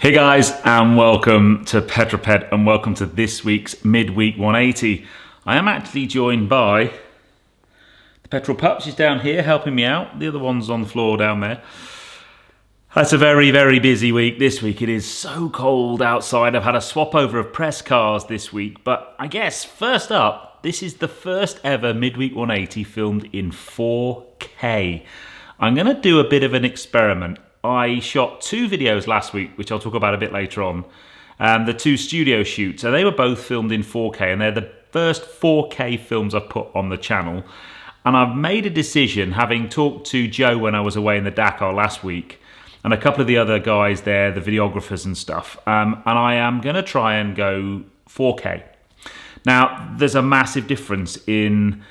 Hey guys, and welcome to Petrol Ped, and welcome to this week's midweek 180. I am actually joined by the Petrol Pup. She's down here helping me out. The other one's on the floor down there. It's a very, very busy week this week. It is so cold outside. I've had a swap over of press cars this week, but I guess first up, this is the first ever midweek 180 filmed in 4K. I'm going to do a bit of an experiment. I shot two videos last week, which I'll talk about a bit later on. The two studio shoots, and they were both filmed in 4K, and they're the first 4K films I've put on the channel. And I've made a decision, having talked to Joe when I was away in the Dakar last week, and a couple of the other guys there, the videographers and stuff, and I am going to try and go 4K. Now, there's a massive difference in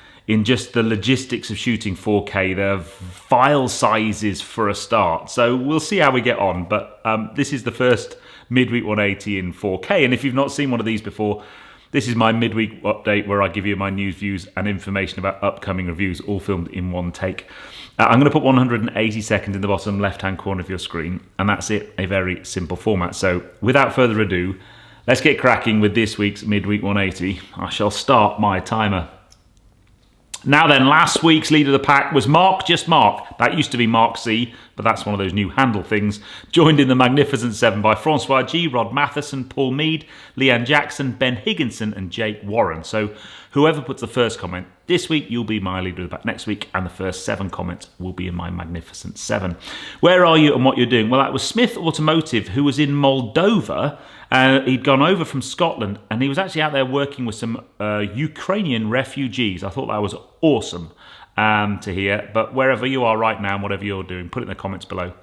just the logistics of shooting 4K, the file sizes for a start. So we'll see how we get on, but this is the first midweek 180 in 4K, and if you've not seen one of these before, this is my midweek update where I give you my news, views, and information about upcoming reviews, all filmed in one take. I'm going to put 180 seconds in the bottom left-hand corner of your screen, and that's it, a very simple format. So without further ado, let's get cracking with this week's midweek 180. I shall start my timer. Now then, last week's leader of the pack was Mark, just Mark. That used to be Mark C, but that's one of those new handle things. Joined in the Magnificent 7 by Francois G, Rod Matheson, Paul Mead, Leanne Jackson, Ben Higginson, and Jake Warren. So whoever puts the first comment this week, you'll be my leader of the pack next week, and the first 7 comments will be in my Magnificent 7. Where are you and what you're doing? Well, that was Smith Automotive, who was in Moldova. He'd gone over from Scotland, and he was actually out there working with some Ukrainian refugees. I thought that was awesome to hear. But wherever you are right now and whatever you're doing, put it in the comments below, and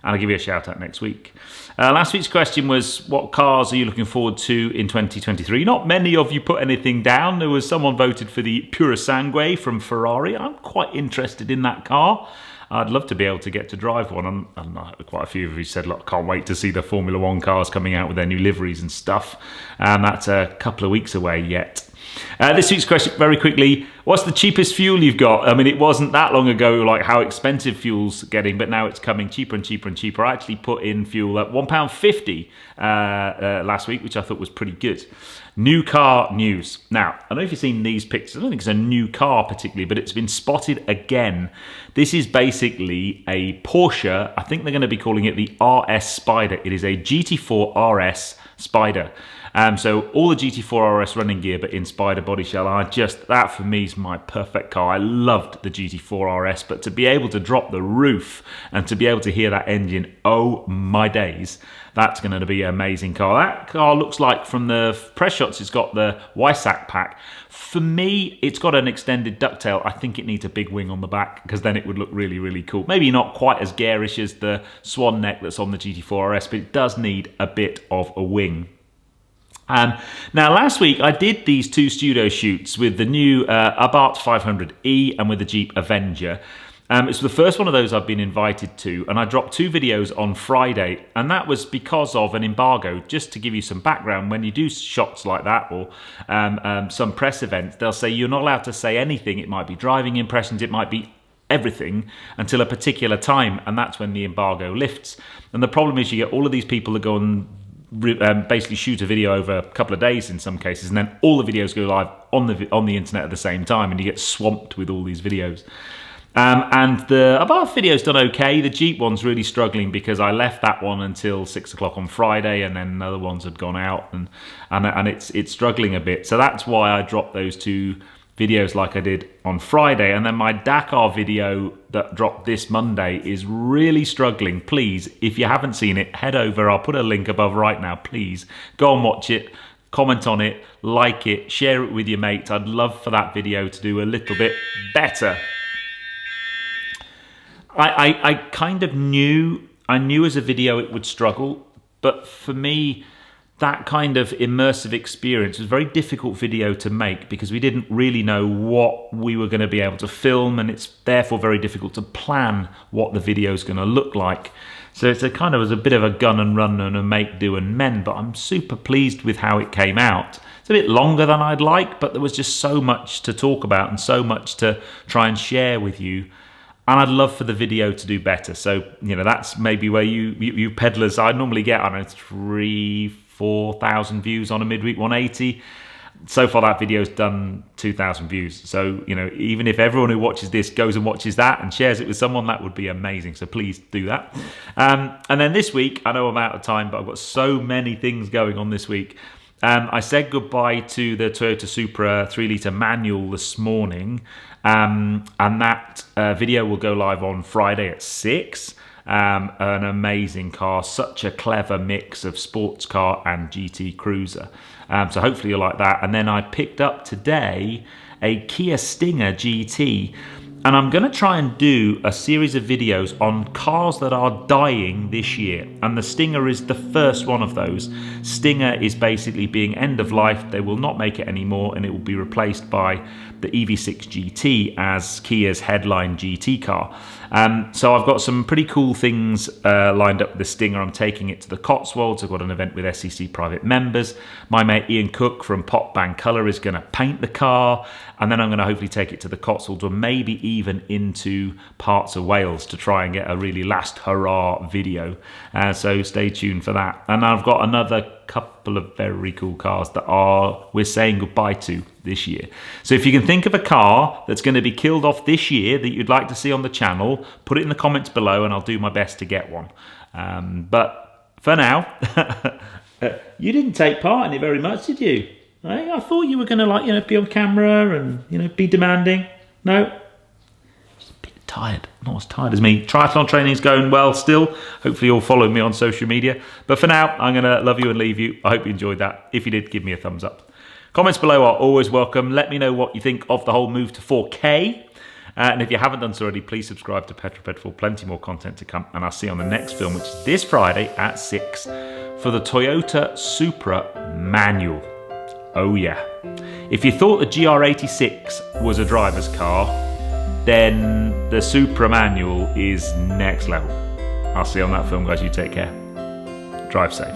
I'll give you a shout out next week. Last week's question was, what cars are you looking forward to in 2023? Not many of you put anything down. There was someone voted for the Pura Sangue from Ferrari. I'm quite interested in that car. I'd love to be able to get to drive one. And quite a few of you said, look, can't wait to see the Formula One cars coming out with their new liveries and stuff. And that's a couple of weeks away yet. This week's question, very quickly, what's the cheapest fuel you've got? I mean, it wasn't that long ago, like how expensive fuel's getting, but now it's coming cheaper and cheaper and cheaper. I actually put in fuel at £1.50 last week, which I thought was pretty good. New car news. Now, I don't know if you've seen these pictures. I don't think it's a new car particularly, but it's been spotted again. This is basically a Porsche. I think they're going to be calling it the RS Spyder. It is a GT4 RS Spyder. So all the GT4 RS running gear, but in Spyder body shell. That for me is my perfect car. I loved the GT4 RS, but to be able to drop the roof and to be able to hear that engine, oh my days, that's going to be an amazing car. That car looks like, from the press shots, it's got the Weissach pack. For me, it's got an extended ducktail. I think it needs a big wing on the back, because then it would look really, really cool. Maybe not quite as garish as the swan neck that's on the GT4 RS, but it does need a bit of a wing. Now, last week I did these two studio shoots with the new Abarth 500e and with the Jeep Avenger. It's the first one of those I've been invited to, and I dropped 2 videos on Friday, and that was because of an embargo. Just to give you some background, when you do shots like that, or some press events, they'll say you're not allowed to say anything. It might be driving impressions, it might be everything, until a particular time, and that's when the embargo lifts. And the problem is you get all of these people that go and basically shoot a video over a couple of days in some cases, and then all the videos go live on the internet at the same time, and you get swamped with all these videos. And the Abarth video's done okay. The Jeep one's really struggling because I left that one until 6 o'clock on Friday, and then other ones had gone out, and it's struggling a bit. So that's why I dropped those 2 videos like I did on Friday. And then my Dakar video that dropped this Monday is really struggling. Please, if you haven't seen it, head over. I'll put a link above right now. Please go and watch it, comment on it, like it, share it with your mates. I'd love for that video to do a little bit better. I kind of knew as a video it would struggle, but for me, that kind of immersive experience was a very difficult video to make because we didn't really know what we were going to be able to film, and it's therefore very difficult to plan what the video is going to look like. So it's was a bit of a gun and run and a make, do and mend, but I'm super pleased with how it came out. It's a bit longer than I'd like, but there was just so much to talk about and so much to try and share with you. And I'd love for the video to do better. So, you know, that's maybe where you peddlers, I normally get, I don't know, 3,000-4,000 views on a midweek 180. So far that video's done 2,000 views. So, you know, even if everyone who watches this goes and watches that and shares it with someone, that would be amazing. So please do that. And then this week, I know I'm out of time, but I've got so many things going on this week. I said goodbye to the Toyota Supra 3-litre manual this morning, and that video will go live on Friday at 6. An amazing car, such a clever mix of sports car and GT cruiser. So hopefully you'll like that. And then I picked up today a Kia Stinger GT, and I'm going to try and do a series of videos on cars that are dying this year. And the Stinger is the first one of those. Stinger is basically being end of life. They will not make it anymore, and it will be replaced by the EV6 GT as Kia's headline GT car. So I've got some pretty cool things lined up with the Stinger. I'm taking it to the Cotswolds. I've got an event with SEC private members. My mate Ian Cook from Pop Bang Colour is going to paint the car, and then I'm going to hopefully take it to the Cotswolds, or maybe even into parts of Wales to try and get a really last hurrah video. So stay tuned for that. And I've got another couple of very cool cars that we're saying goodbye to this year. So if you can think of a car that's going to be killed off this year that you'd like to see on the channel, put it in the comments below and I'll do my best to get one. But for now, you didn't take part in it very much, did you? I thought you were going to, like, you know, be on camera and, you know, be demanding. No. Tired, not as tired as me. Triathlon training is going well still. Hopefully you'll follow me on social media. But for now, I'm going to love you and leave you. I hope you enjoyed that. If you did, give me a thumbs up. Comments below are always welcome. Let me know what you think of the whole move to 4K. And if you haven't done so already, please subscribe to Petrol Ped for plenty more content to come. And I'll see you on the next film, which is this Friday at 6 for the Toyota Supra Manual. Oh yeah. If you thought the GR86 was a driver's car, then the Supra Manual is next level. I'll see you on that film, guys. You take care. Drive safe.